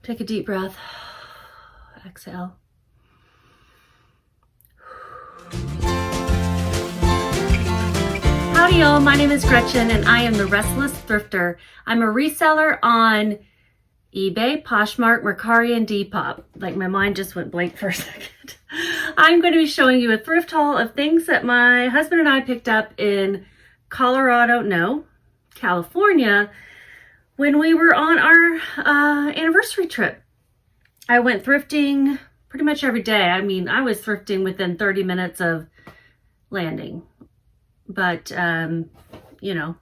Take a deep breath. Exhale. Howdy y'all, my name is Gretchen and I am the Restless Thrifter. I'm a reseller on eBay, Poshmark, Mercari, and Depop. Like my mind just went blank for a second. I'm going to be showing you a thrift haul of things that my husband and I picked up in California, when we were on our anniversary trip. I went thrifting pretty much every day. I mean, I was thrifting within 30 minutes of landing. But, you know,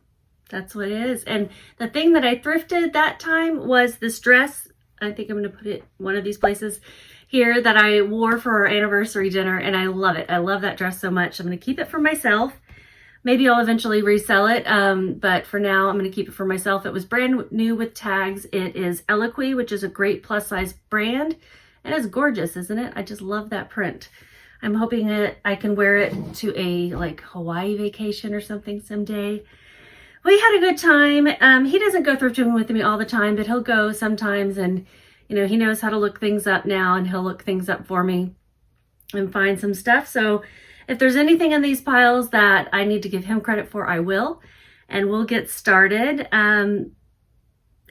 that's what it is. And the thing that I thrifted that time was this dress. I think I'm going to put it one of these places here that I wore for our anniversary dinner. And I love it. I love that dress so much. I'm going to keep it for myself. Maybe I'll eventually resell it. But for now, I'm going to keep it for myself. It was brand new with tags. It is Eloquy, which is a great plus size brand. And it's gorgeous, isn't it? I just love that print. I'm hoping that I can wear it to a like Hawaii vacation or something someday. We had a good time. He doesn't go thrifting with me all the time, but he'll go sometimes. And, you know, he knows how to look things up now, and he'll look things up for me and find some stuff. So if there's anything in these piles that I need to give him credit for, I will. And we'll get started.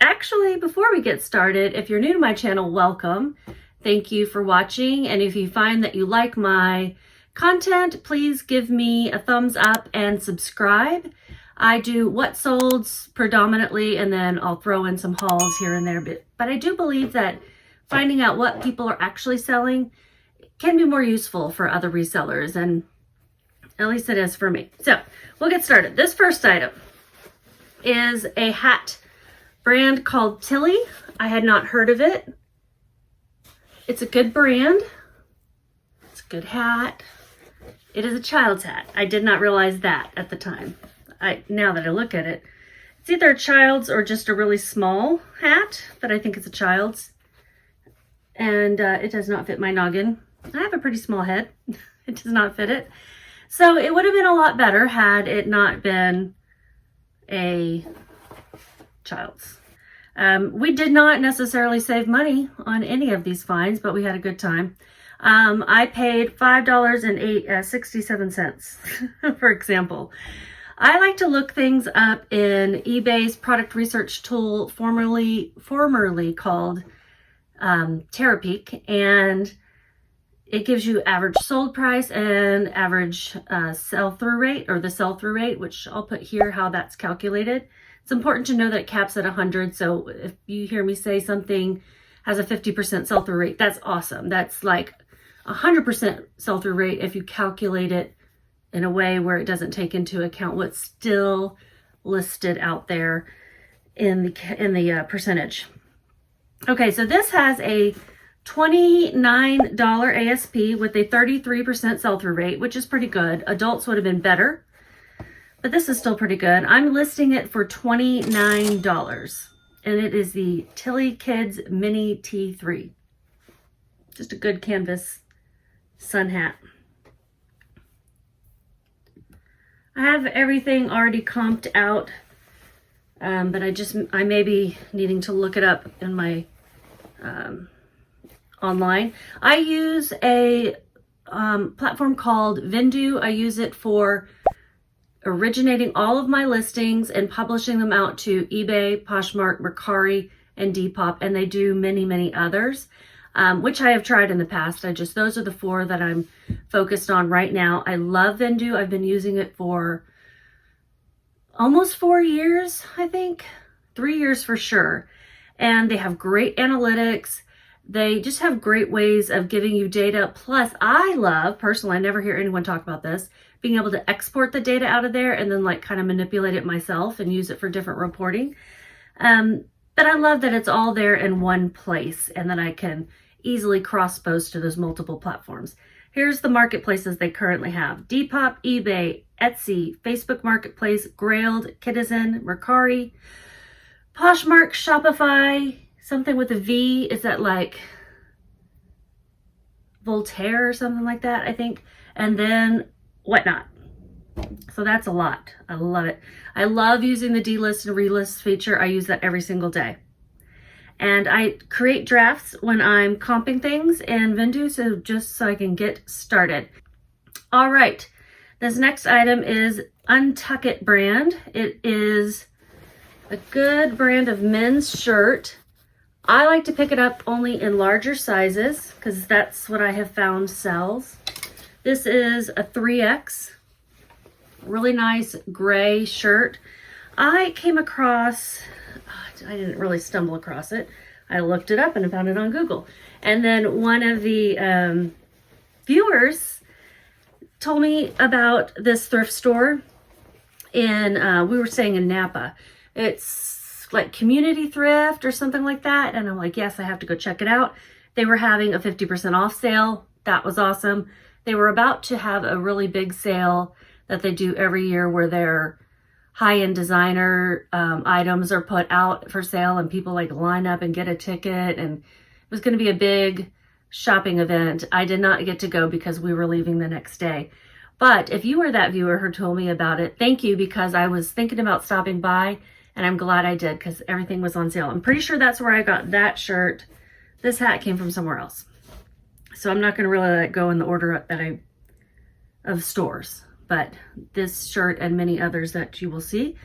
Actually, before we get started, if you're new to my channel, welcome. Thank you for watching. And if you find that you like my content, please give me a thumbs up and subscribe. I do what solds predominantly, and then I'll throw in some hauls here and there. But I do believe that finding out what people are actually selling can be more useful for other resellers, and at least it is for me. So we'll get started. This first item is a hat brand called Tilly. I had not heard of it. It's a good brand. It's a good hat. It is a child's hat. I did not realize that at the time. Now that I look at it, it's either a child's or just a really small hat, but I think it's a child's. And it does not fit my noggin. I have a pretty small head. It does not fit it. So it would have been a lot better had it not been a child's. We did not necessarily save money on any of these finds, but we had a good time. I paid $5.67, for example. I like to look things up in eBay's product research tool, formerly called Terapeak, and it gives you average sold price and average sell-through rate, or the sell-through rate, which I'll put here how that's calculated. It's important to know that it caps at 100. So if you hear me say something has a 50% sell-through rate, that's awesome. That's like 100% sell-through rate if you calculate it in a way where it doesn't take into account what's still listed out there in the percentage. Okay, so this has a $29 ASP with a 33% sell-through rate, which is pretty good. Adults would have been better, but this is still pretty good. I'm listing it for $29, and it is the Tilly Kids Mini T3. Just a good canvas sun hat. I have everything already comped out, but I may be needing to look it up in my online. I use a platform called Vindu. I use it for originating all of my listings and publishing them out to eBay, Poshmark, Mercari, and Depop, and they do many, many others, which I have tried in the past. Those are the four that I'm focused on right now. I love Vindu. I've been using it for almost 4 years, I think. 3 years for sure. And they have great analytics. They just have great ways of giving you data. Plus, I love, personally, I never hear anyone talk about this, being able to export the data out of there and then like kind of manipulate it myself and use it for different reporting. But I love that it's all there in one place and that I can easily cross-post to those multiple platforms. Here's the marketplaces they currently have: Depop, eBay, Etsy, Facebook Marketplace, Grailed, Kitizen, Mercari, Poshmark, Shopify, something with a V. Is that like Voltaire or something like that, I think? And then Whatnot. So that's a lot. I love it. I love using the delist and relist feature. I use that every single day. And I create drafts when I'm comping things in Vindu, so just so I can get started. All right, this next item is Untuck It brand. It is a good brand of men's shirt. I like to pick it up only in larger sizes because that's what I have found sells. This is a 3X, really nice gray shirt. I came across, I didn't really stumble across it. I looked it up and I found it on Google. And then one of the viewers told me about this thrift store in, we were staying in Napa. It's like Community Thrift or something like that. And I'm like, yes, I have to go check it out. They were having a 50% off sale. That was awesome. They were about to have a really big sale that they do every year where their high-end designer items are put out for sale and people like line up and get a ticket. And it was going to be a big shopping event. I did not get to go because we were leaving the next day. But if you were that viewer who told me about it, thank you, because I was thinking about stopping by and I'm glad I did because everything was on sale. I'm pretty sure that's where I got that shirt. This hat came from somewhere else. So I'm not going to really let it go in the order that of stores. But this shirt and many others that you will see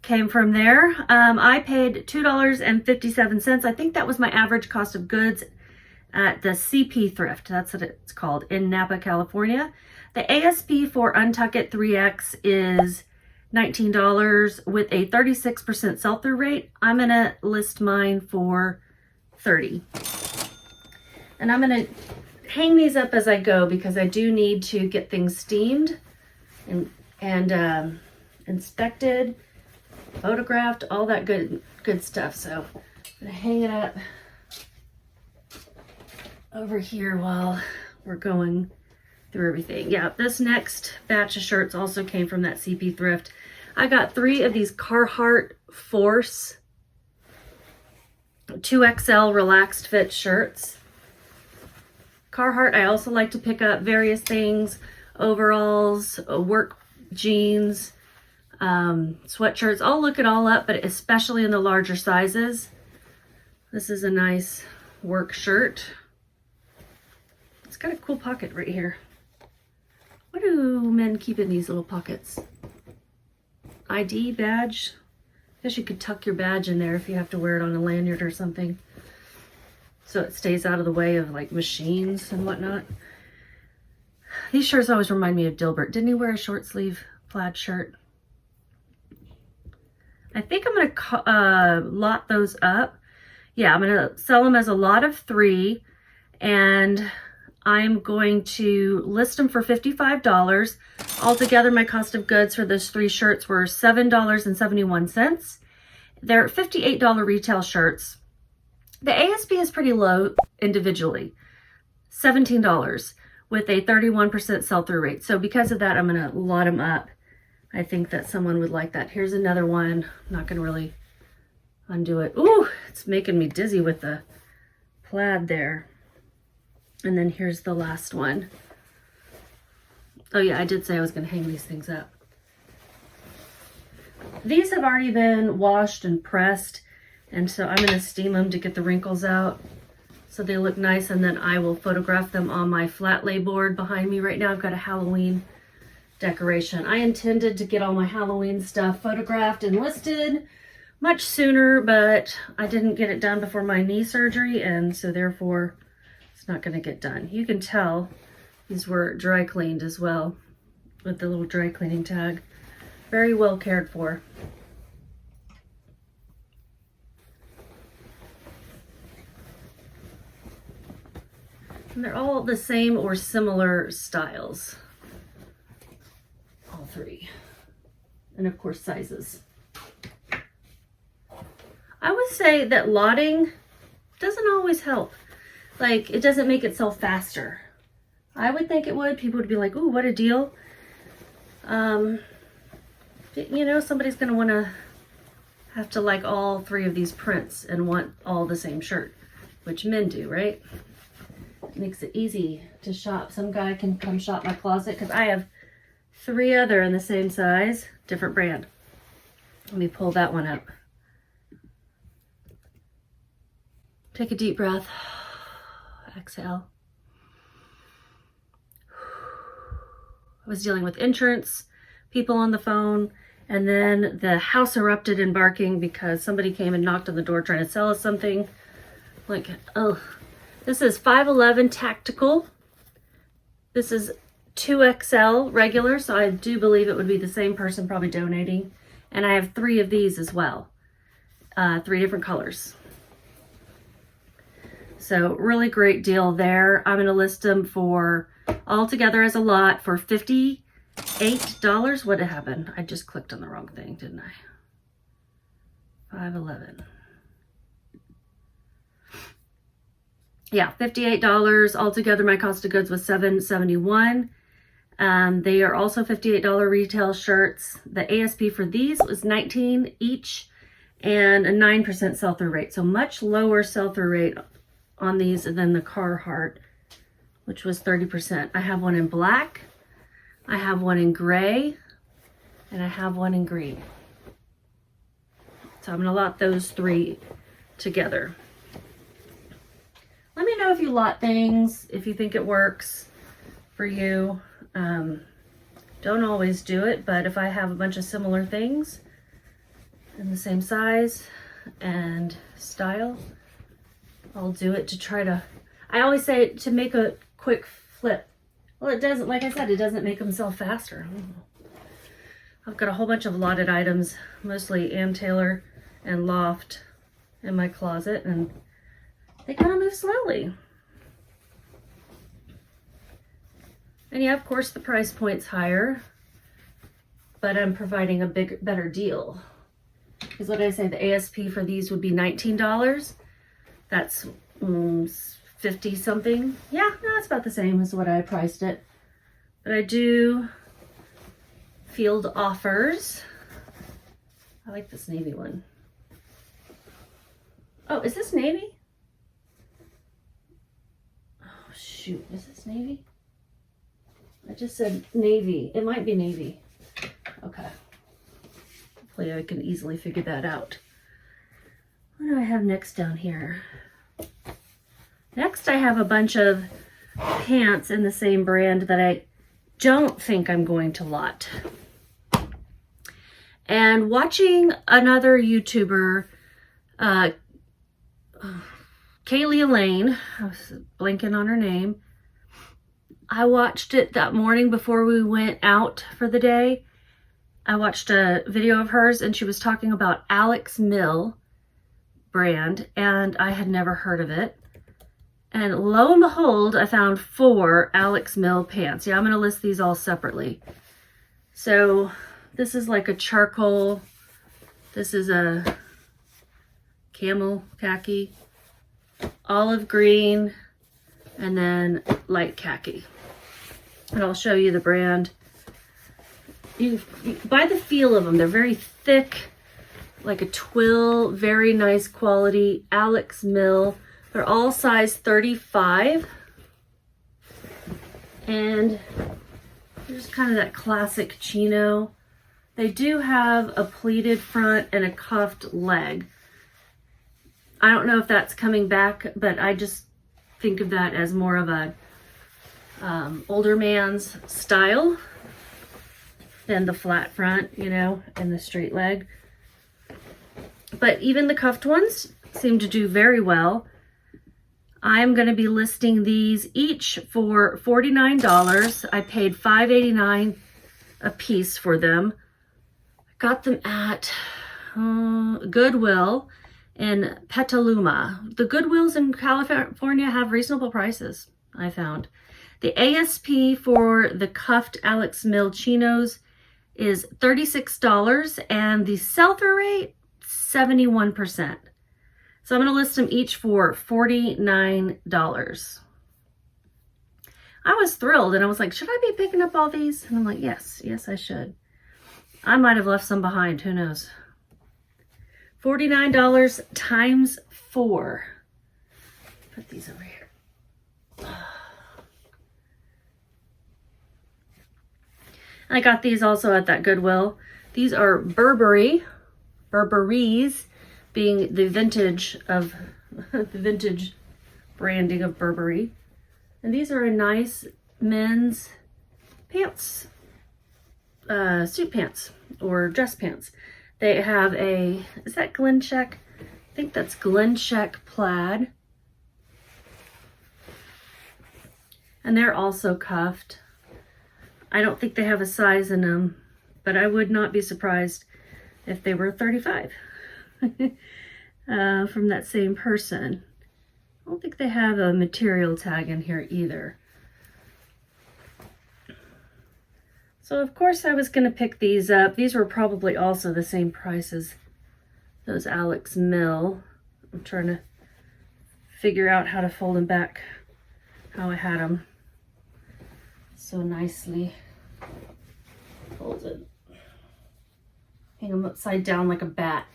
came from there. I paid $2.57. I think that was my average cost of goods at the CP Thrift. That's what it's called in Napa, California. The ASP for Untuck It 3X is $19 with a 36% sell-through rate. I'm going to list mine for $30. And I'm going to hang these up as I go because I do need to get things steamed and inspected, photographed, all that good stuff. So I'm gonna hang it up over here while we're going through everything. Yeah, this next batch of shirts also came from that CP Thrift. I got 3 of these Carhartt Force 2XL relaxed fit shirts. Carhartt, I also like to pick up various things, overalls, work jeans, sweatshirts. I'll look it all up, but especially in the larger sizes. This is a nice work shirt. It's got a cool pocket right here. What do men keep in these little pockets? ID, badge? I guess you could tuck your badge in there if you have to wear it on a lanyard or something, so it stays out of the way of like machines and whatnot. These shirts always remind me of Dilbert. Didn't he wear a short sleeve plaid shirt? I think I'm going to lot those up. Yeah, I'm going to sell them as a lot of 3. And I'm going to list them for $55. Altogether, my cost of goods for those 3 shirts were $7.71. They're $58 retail shirts. The ASP is pretty low individually, $17 with a 31% sell-through rate. So because of that, I'm going to lot them up. I think that someone would like that. Here's another one. I'm not going to really undo it. Ooh, it's making me dizzy with the plaid there. And then here's the last one. Oh yeah, I did say I was going to hang these things up. These have already been washed and pressed, and so I'm going to steam them to get the wrinkles out so they look nice, and then I will photograph them on my flat lay board behind me. Right now I've got a Halloween decoration. I intended to get all my Halloween stuff photographed and listed much sooner, but I didn't get it done before my knee surgery, and so therefore it's not going to get done. You can tell these were dry cleaned as well with the little dry cleaning tag. Very well cared for. And they're all the same or similar styles. All 3. And of course sizes. I would say that lotting doesn't always help. Like, it doesn't make it sell faster. I would think it would. People would be like, ooh, what a deal. You know, somebody's going to want to have to like all 3 of these prints and want all the same shirt, which men do, right? It makes it easy to shop. Some guy can come shop my closet because I have 3 other in the same size, different brand. Let me pull that one up. Take a deep breath. Exhale. I was dealing with insurance people on the phone, and then the house erupted in barking because somebody came and knocked on the door trying to sell us something. Like, oh, this is 511 tactical. This is 2XL regular, so I do believe it would be the same person probably donating. And I have 3 of these as well, 3 different colors. So really great deal there. I'm gonna list them for all together as a lot for $58. What happened? I just clicked on the wrong thing, didn't I? 511. Yeah, $58 altogether. My cost of goods was $7.71. They are also $58 retail shirts. The ASP for these was $19 each and a 9% sell-through rate. So much lower sell-through rate on these than the Carhartt, which was 30%. I have one in black, I have one in gray, and I have one in green. So I'm gonna lot those 3 together. Let me know if you lot things, if you think it works for you. Don't always do it, but if I have a bunch of similar things in the same size and style, I'll do it to try to, I always say to make a quick flip. Well, it doesn't, like I said, it doesn't make them sell faster. I've got a whole bunch of lotted items, mostly Ann Taylor and Loft in my closet, and they kind of move slowly. And yeah, of course, the price point's higher, but I'm providing a better deal. Because what I say, the ASP for these would be $19. That's 50 something. Yeah, no, it's about the same as what I priced it. But I do field offers. I like this navy one. Oh, is this navy? Oh, shoot, is this navy? I just said navy. It might be navy. Okay. Hopefully I can easily figure that out. What do I have next down here? Next I have a bunch of pants in the same brand that I don't think I'm going to lot. And watching another YouTuber, Kaylee Elaine, I was blanking on her name. I watched it that morning before we went out for the day. I watched a video of hers and she was talking about Alex Mill brand, and I had never heard of it. And lo and behold, I found 4 Alex Mill pants. Yeah, I'm going to list these all separately. So this is like a charcoal. This is a camel khaki, olive green, and then light khaki. And I'll show you the brand. By the feel of them, they're very thick, like a twill, very nice quality, Alex Mill. They're all size 35. And there's kind of that classic chino. They do have a pleated front and a cuffed leg. I don't know if that's coming back, but I just think of that as more of a older man's style than the flat front, you know, and the straight leg. But even the cuffed ones seem to do very well. I'm going to be listing these each for $49. I paid $5.89 a piece for them. I got them at Goodwill in Petaluma. The Goodwills in California have reasonable prices, I found. The ASP for the cuffed Alex Mill chinos is $36, and the sell-through rate, 71%. So I'm going to list them each for $49. I was thrilled, and I was like, should I be picking up all these? And I'm like, yes, I should. I might have left some behind, who knows. $49 times 4. Put these over here. I got these also at that Goodwill. These are Burberry's, being the vintage of the vintage branding of Burberry. And these are a nice men's pants, suit pants or dress pants. They have a, is that Glen Check? I think that's Glen Check plaid. And they're also cuffed. I don't think they have a size in them, but I would not be surprised if they were 35 from that same person. I don't think they have a material tag in here either. So of course I was going to pick these up. These were probably also the same price as those Alex Mill. I'm trying to figure out how to fold them back, how I had them so nicely folded. Hang them upside down like a bat.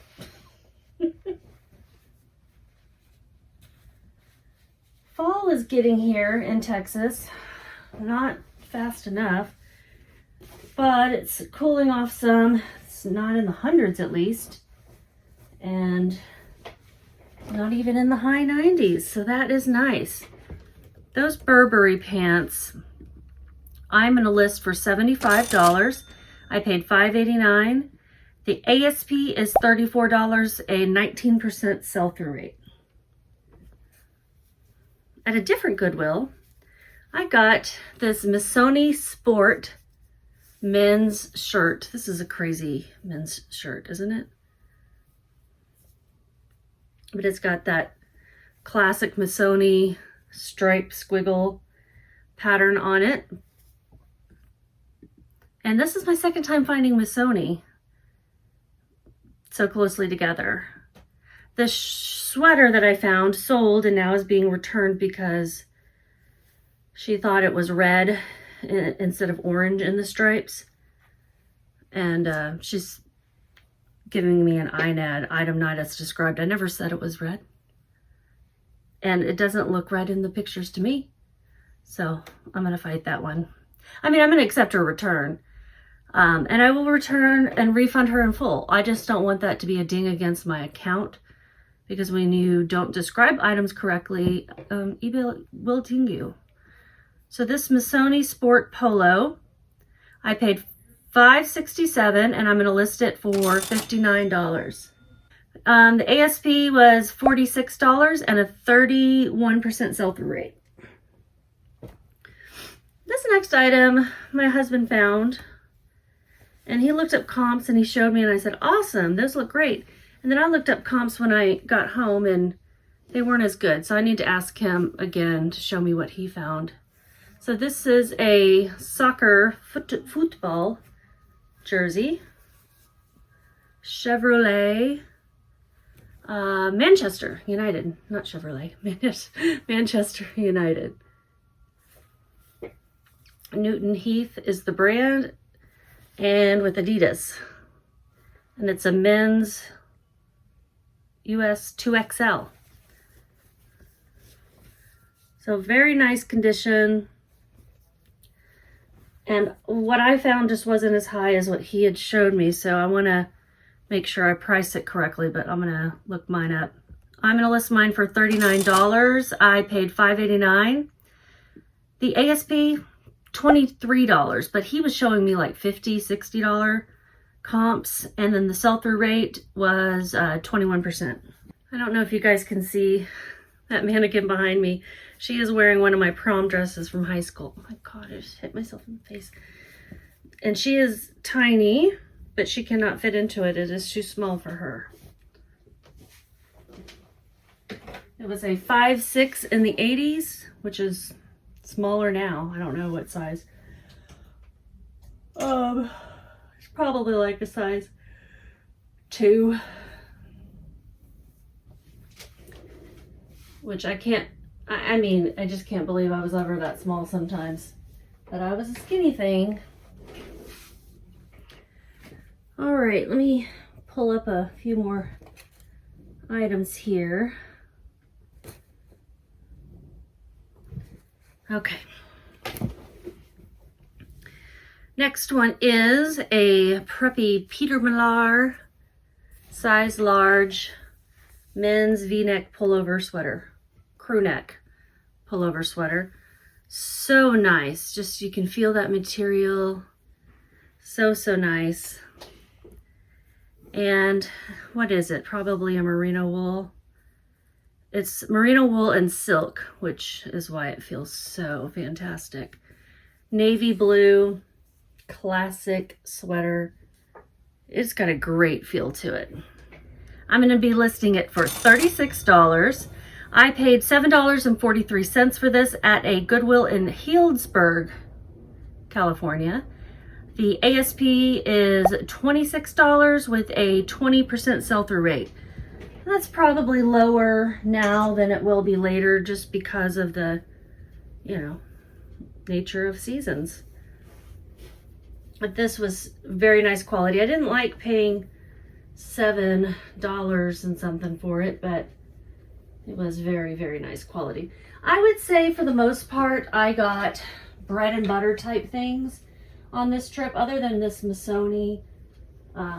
Fall is getting here in Texas. Not fast enough, but it's cooling off some. It's not in the hundreds at least, and not even in the high 90s, so that is nice. Those Burberry pants, I'm going to list for $75. I paid $5.89. The ASP is $34, a 19% sell-through rate. At a different Goodwill, I got this Missoni Sport men's shirt. This is a crazy men's shirt, isn't it? But it's got that classic Missoni stripe squiggle pattern on it. And this is my second time finding Missoni so closely together. The sweater that I found sold and now is being returned because she thought it was red instead of orange in the stripes. And she's giving me an INAD, item not as described. I never said it was red. And it doesn't look red in the pictures to me. So I'm going to fight that one. I mean, I'm going to accept her return. And I will return and refund her in full. I just don't want that to be a ding against my account, because when you don't describe items correctly, eBay will ding you. So this Missoni Sport Polo, I paid $5.67 and I'm going to list it for $59. The ASP was $46 and a 31% sell-through rate. This next item my husband found, and he looked up comps and he showed me and I said, awesome, those look great. And then I looked up comps when I got home and they weren't as good. So I need to ask him again to show me what he found. So this is a soccer football jersey. Chevrolet, Manchester United, not Chevrolet, Manchester United. Newton Heath is the brand, and with Adidas. And it's a men's US 2XL. So very nice condition. And what I found just wasn't as high as what he had showed me. So I want to make sure I price it correctly, but I'm going to look mine up. I'm going to list mine for $39. I paid $5.89. The ASP, $23, but he was showing me like $50, $60 comps, and then the sell-through rate was 21%. I don't know if you guys can see that mannequin behind me. She is wearing one of my prom dresses from high school. Oh my God, I just hit myself in the face. And she is tiny, but she cannot fit into it. It is too small for her. It was a 5'6" in the 80s, which is smaller now. I don't know what size. It's probably like a size 2. Which I can't, I mean, I just can't believe I was ever that small sometimes. But I was a skinny thing. All right, let me pull up a few more items here. Okay. Next one is a preppy Peter Millar, size large, men's V-neck pullover sweater, crew neck pullover sweater. So nice. Just, you can feel that material. So nice. And what is it? Probably a merino wool. It's merino wool and silk, which is why it feels so fantastic. Navy blue, classic sweater. It's got a great feel to it. I'm going to be listing it for $36. I paid $7.43 for this at a Goodwill in Healdsburg, California. The ASP is $26 with a 20% sell-through rate. That's probably lower now than it will be later, just because of the, you know, nature of seasons. But this was very nice quality. I didn't like paying $7 and something for it, but it was very nice quality. I would say for the most part, I got bread and butter type things on this trip, other than this Missoni,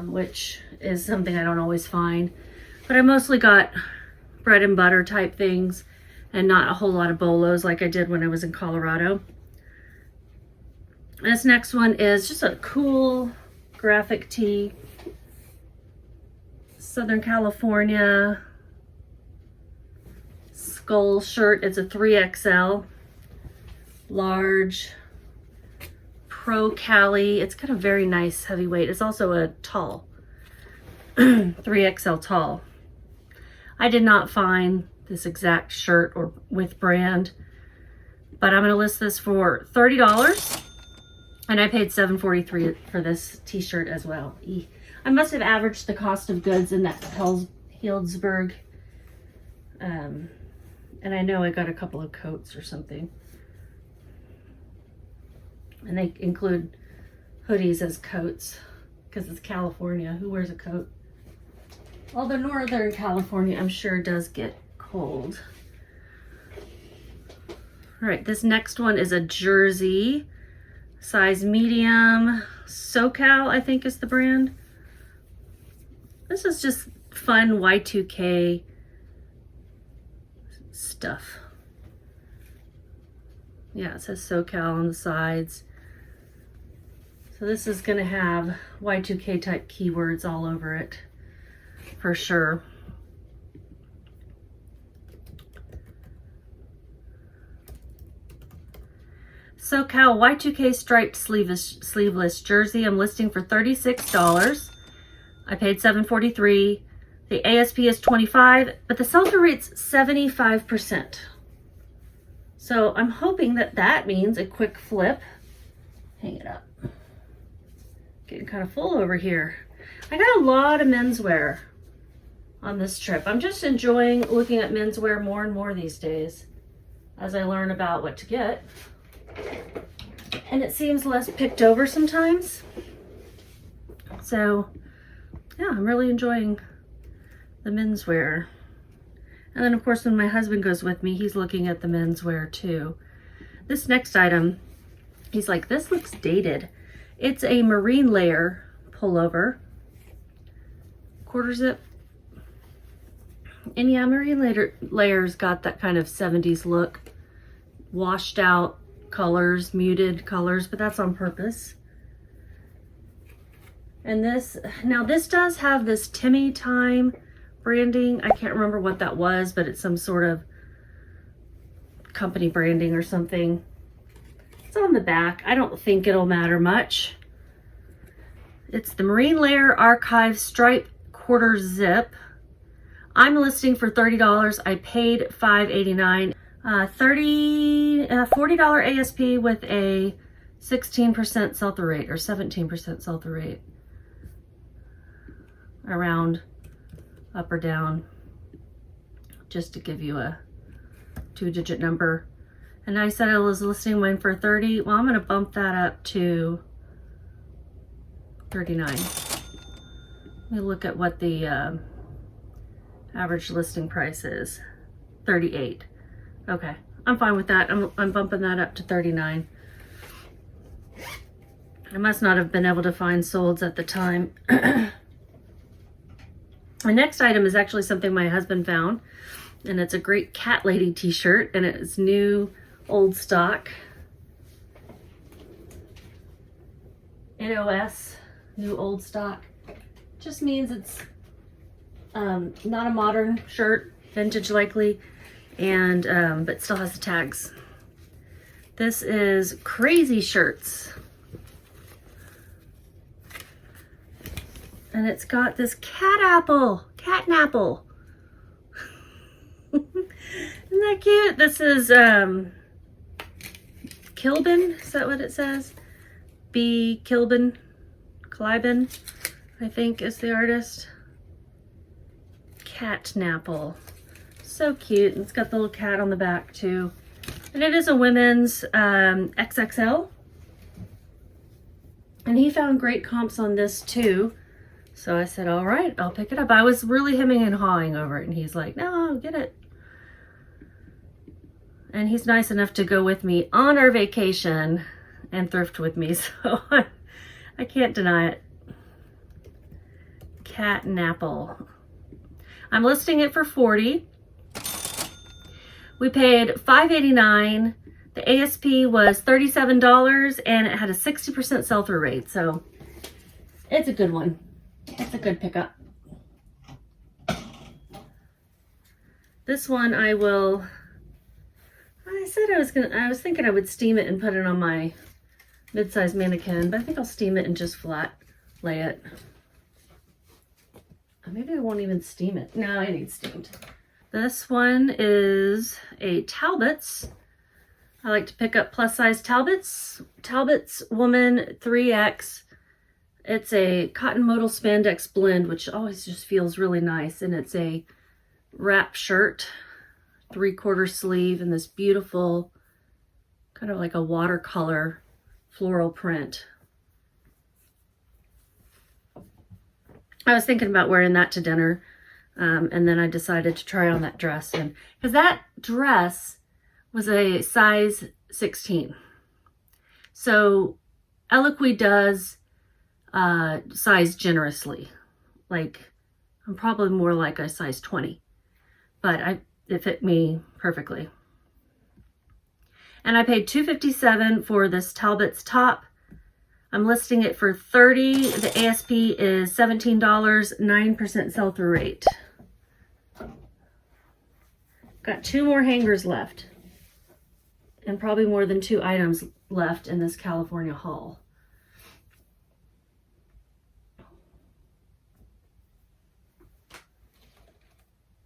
which is something I don't always find. But I mostly got bread and butter type things and not a whole lot of bolos like I did when I was in Colorado. This next one is just a cool graphic tee. Southern California skull shirt. It's a 3XL, large, Pro Cali. It's got a very nice heavyweight. It's also a tall, 3XL tall. I did not find this exact shirt or with brand, but I'm going to list this for $30, and I paid $7.43 for this t-shirt as well. I must have averaged the cost of goods in that Healdsburg, and I know I got a couple of coats or something. And they include hoodies as coats because it's California. Who wears a coat? Although Northern California, I'm sure, does get cold. All right, this next one is a jersey, size medium. SoCal, I think, is the brand. This is just fun Y2K stuff. Yeah, it says SoCal on the sides. So this is going to have Y2K type keywords all over it for sure. SoCal Y2K striped sleeveless jersey. I'm listing for $36. I paid $7.43. The ASP is $25, but the sell-through rate's 75%. So I'm hoping that that means a quick flip. Hang it up. Getting kind of full over here. I got a lot of menswear on this trip. I'm just enjoying looking at menswear more and more these days as I learn about what to get. And it seems less picked over sometimes. So yeah, I'm really enjoying the menswear. And then of course when my husband goes with me, he's looking at the menswear too. This next item, he's like, this looks dated. It's a marine layer pullover, quarter zip. And yeah, marine layers got that kind of 70s look, washed out colors, muted colors, but that's on purpose. And this, now this does have this Timmy Time branding. I can't remember what that was, but it's some sort of company branding or something. It's on the back. I don't think it'll matter much. It's the Marine Layer Archive Stripe Quarter Zip. I'm listing for $30. I paid $5.89. $40 ASP with a 16% sell-through rate, or 17% sell-through rate. Around, up or down, just to give you a 2-digit number. And I said I was listing mine for $30. Well, I'm going to bump that up to $39. Let me look at what the average listing price is. $38. Okay, I'm fine with that. I'm bumping that up to $39. I must not have been able to find solds at the time. My next item is actually something my husband found, and it's a great cat lady t-shirt, and it's new old stock. NOS, new old stock. Just means it's not a modern shirt, vintage likely, and but still has the tags. This is Crazy Shirts. And it's got this catnapple. Isn't that cute? This is Kilbin, is that what it says? B. Kilbin, I think is the artist. Catnapple. So cute. And it's got the little cat on the back too. And it is a women's XXL. And he found great comps on this too. So I said, all right, I'll pick it up. I was really hemming and hawing over it. And he's like, no, get it. And he's nice enough to go with me on our vacation and thrift with me. So I can't deny it. Catnapple. I'm listing it for $40. We paid $5.89. The ASP was $37 and it had a 60% sell-through rate. So it's a good one. It's a good pickup. This one I was thinking I would steam it and put it on my mid-size mannequin, but I think I'll steam it and just flat lay it. Maybe I won't even steam it. No, it needs steamed. This one is a Talbot's. I like to pick up plus size Talbot's. Talbot's Woman 3X. It's a cotton modal spandex blend, which always just feels really nice. And it's a wrap shirt, 3/4 sleeve, and this beautiful, kind of like a watercolor floral print. I was thinking about wearing that to dinner, and then I decided to try on that dress, and because that dress was a size 16. So Eloquii does size generously. Like, I'm probably more like a size 20, but it fit me perfectly. And I paid $257 for this Talbot's top. I'm listing it for $30. The ASP is $17, 9% sell-through rate. Got 2 more hangers left, and probably more than 2 items left in this California haul.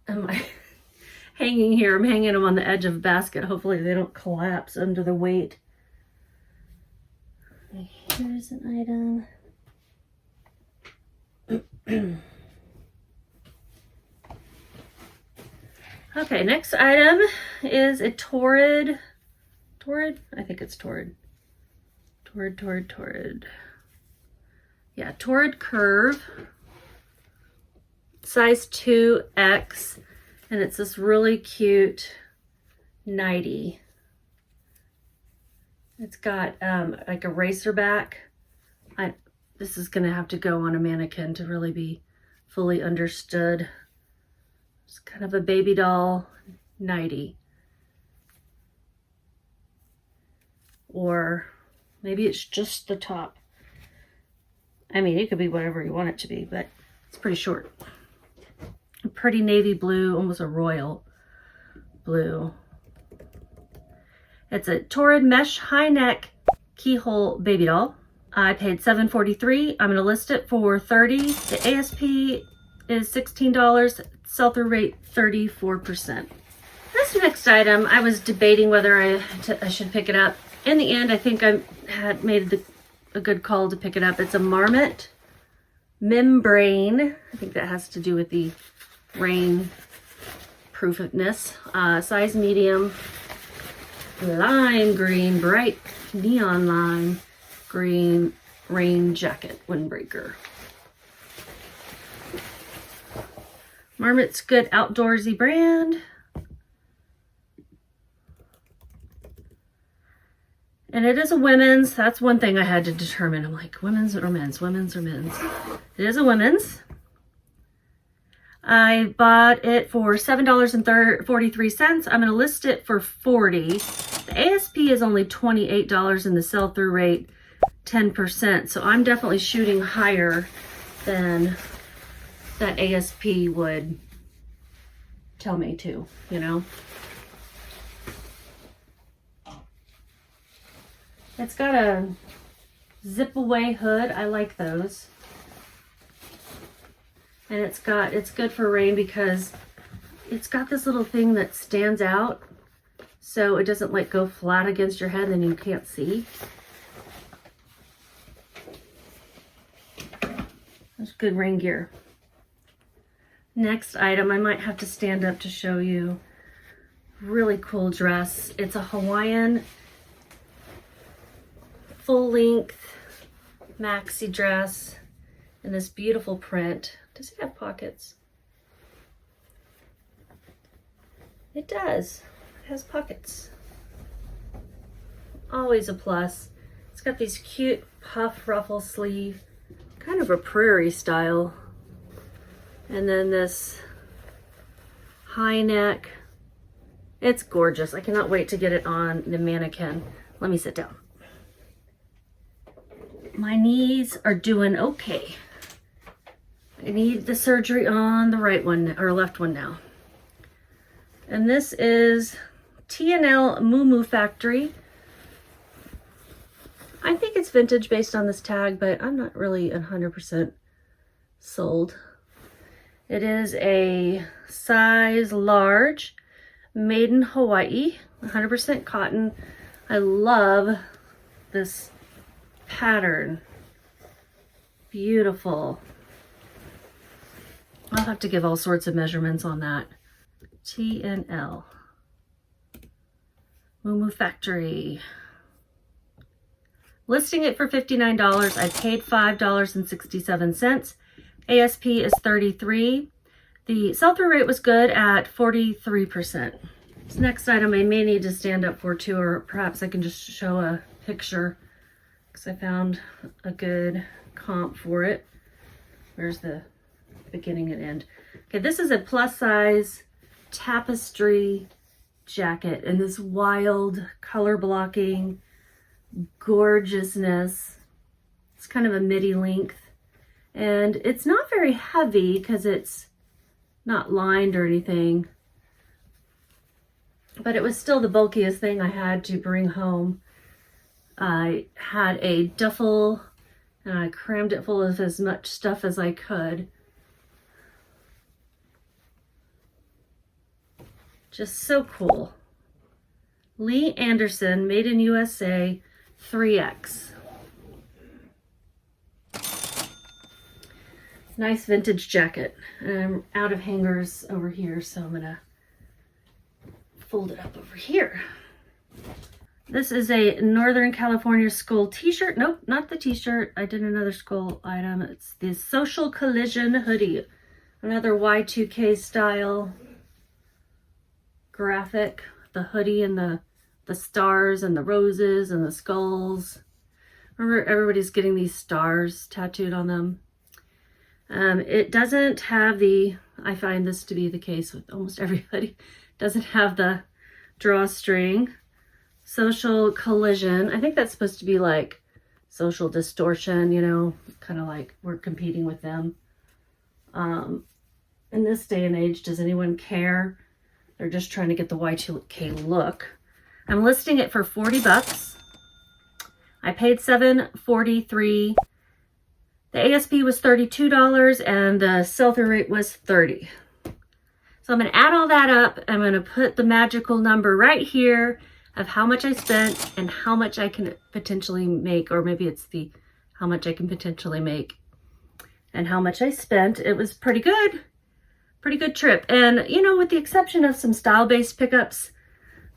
Am I hanging here? I'm hanging them on the edge of a basket. Hopefully they don't collapse under the weight. Here's an item. Okay, next item is a Torrid. I think it's Torrid. Torrid. Yeah, Torrid Curve. Size 2X. And it's this really cute nightie. It's got like a racer back. This is gonna have to go on a mannequin to really be fully understood. It's kind of a baby doll nightie. Or maybe it's just the top. I mean, it could be whatever you want it to be, but it's pretty short. A pretty navy blue, almost a royal blue. It's a Torrid mesh high neck keyhole baby doll. I paid $7.43. I'm gonna list it for $30. The ASP is $16. Sell-through rate 34%. This next item, I was debating whether I should pick it up. In the end, I think I had made a good call to pick it up. It's a Marmot membrane. I think that has to do with the rain proofness. Size medium. Lime green, bright neon lime green rain jacket windbreaker. Marmot's good outdoorsy brand. And it is a women's. That's one thing I had to determine. I'm like, women's or men's? Women's or men's? It is a women's. I bought it for $7.43. I'm gonna list it for $40. The ASP is only $28 and the sell-through rate 10%. So I'm definitely shooting higher than that ASP would tell me to, you know. It's got a zip away hood. I like those. And it's good for rain because it's got this little thing that stands out so it doesn't like go flat against your head and you can't see. That's good rain gear. Next item, I might have to stand up to show you. Really cool dress. It's a Hawaiian full length maxi dress in this beautiful print. Does it have pockets? It does. It has pockets. Always a plus. It's got these cute puff ruffle sleeve, kind of a prairie style. And then this high neck. It's gorgeous. I cannot wait to get it on the mannequin. Let me sit down. My knees are doing okay. I need the surgery on the right one or left one now. And this is T&L Moo Factory. I think it's vintage based on this tag, but I'm not really 100% sold. It is a size large, made in Hawaii, 100% cotton. I love this pattern. Beautiful. I'll have to give all sorts of measurements on that. T&L Moo Factory. Listing it for $59. I paid $5.67. ASP is $33. The sell-through rate was good at 43%. This next item I may need to stand up for too, or perhaps I can just show a picture because I found a good comp for it. Where's the beginning and end? Okay, this is a plus size tapestry jacket in this wild color blocking gorgeousness. It's kind of a midi length and it's not very heavy because it's not lined or anything, but it was still the bulkiest thing I had to bring home. I had a duffel and I crammed it full of as much stuff as I could. Just so cool. Lee Anderson, made in USA, 3X. Nice vintage jacket. I'm out of hangers over here, so I'm gonna fold it up over here. This is a Northern California Skull t-shirt. Nope, not the t-shirt. I did another Skull item. It's the Social Collision hoodie. Another Y2K style graphic. The hoodie and the stars and the roses and the skulls. Remember, everybody's getting these stars tattooed on them. It doesn't have the, I find this to be the case with almost everybody, doesn't have the drawstring. Social Collision. I think that's supposed to be like social distortion, you know, kind of like we're competing with them. In this day and age, does anyone care? They're just trying to get the Y2K look. I'm listing it for 40 bucks. I paid $7.43. The ASP was $32 and the sell-through rate was 30. So I'm going to add all that up. I'm going to put the magical number right here of how much I spent and how much I can potentially make, or maybe it's the how much I can potentially make and how much I spent. It was pretty good trip. And you know, with the exception of some style-based pickups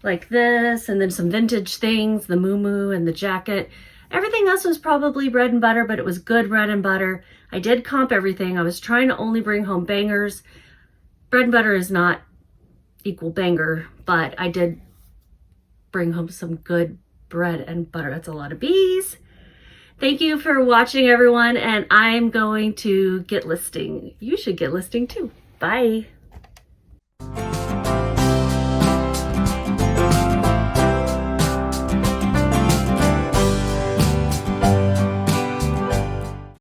like this and then some vintage things, the moo and the jacket, everything else was probably bread and butter, but it was good bread and butter. I did comp everything. I was trying to only bring home bangers. Bread and butter is not equal banger, but I did bring home some good bread and butter. That's a lot of B's. Thank you for watching, everyone, and I'm going to get listing. You should get listing too. Bye.